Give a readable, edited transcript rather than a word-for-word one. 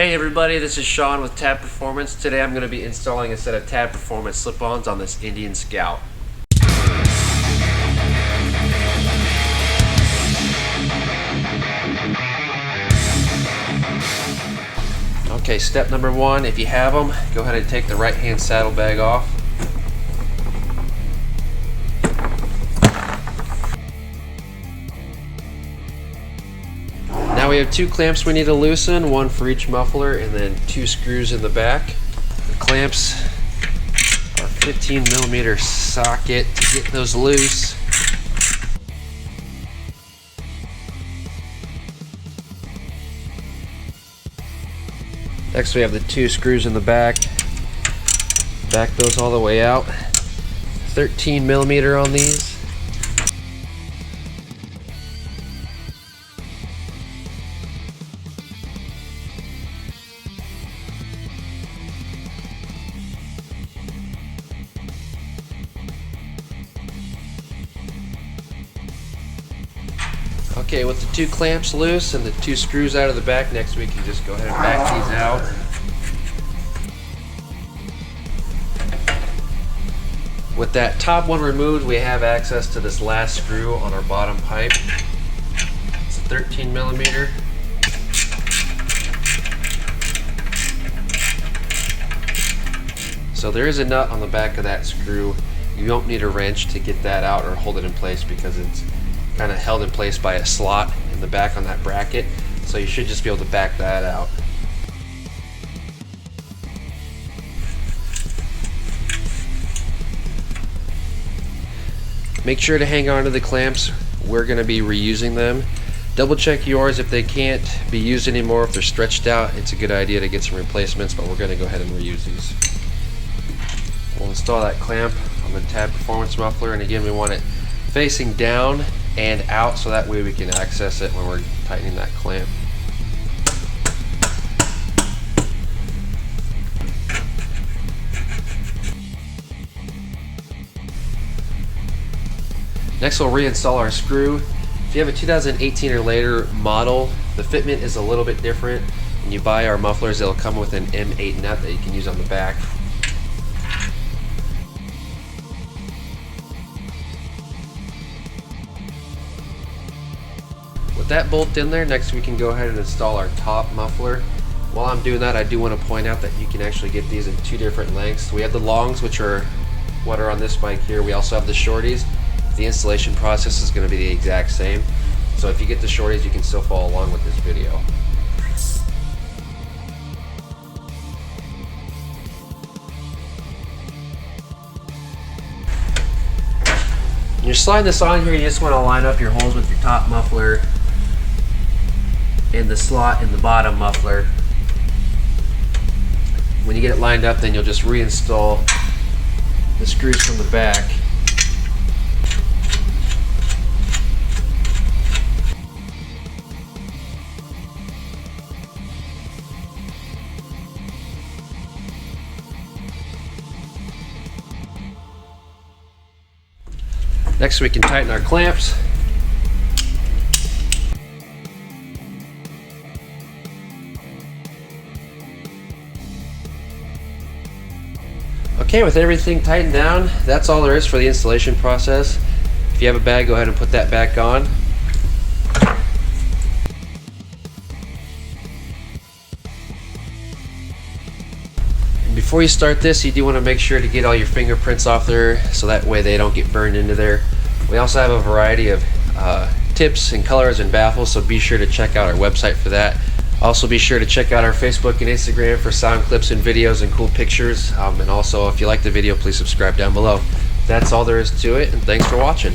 Hey everybody, this is Sean with Tab Performance. Today I'm going to be installing a set of Tab Performance slip-ons on this Indian Scout. Okay, step number one, if you have them, go ahead and take the right hand saddlebag off. Now we have two clamps we need to loosen, one for each muffler, and then two screws in the back. The clamps are 15mm socket to get those loose. Next we have the two screws in the back. Back those all the way out. 13mm on these. Okay, with the two clamps loose and the two screws out of the back, next we can just go ahead and back these out. With that top one removed, we have access to this last screw on our bottom pipe. It's a 13mm. So there is a nut on the back of that screw. You don't need a wrench to get that out or hold it in place because it's kind of held in place by a slot in the back on that bracket, so you should just be able to back that out. Make sure to hang on to the clamps. We're going to be reusing them. Double check yours if they can't be used anymore. If they're stretched out, it's a good idea to get some replacements, but we're going to go ahead and reuse these. We'll install that clamp on the Tab Performance muffler, and again we want it facing down and out so that way we can access it when we're tightening that clamp. Next we'll reinstall our screw. If you have a 2018 or later model, the fitment is a little bit different. When you buy our mufflers, it'll come with an M8 nut that you can use on the back. With that bolt in there, next we can go ahead and install our top muffler. While I'm doing that, I do want to point out that you can actually get these in two different lengths. We have the longs, which are what are on this bike here. We also have the shorties. The installation process is going to be the exact same. So if you get the shorties, you can still follow along with this video. When you're sliding this on here, you just want to line up your holes with your top muffler and the slot in the bottom muffler. When you get it lined up, then you'll just reinstall the screws from the back. Next we can tighten our clamps. Okay, with everything tightened down, that's all there is for the installation process. If you have a bag, go ahead and put that back on. And before you start this, you do want to make sure to get all your fingerprints off there so that way they don't get burned into there. We also have a variety of tips and colors and baffles, so be sure to check out our website for that. Also be sure to check out our Facebook and Instagram for sound clips and videos and cool pictures. And also, if you like the video, please subscribe down below. That's all there is to it, and thanks for watching.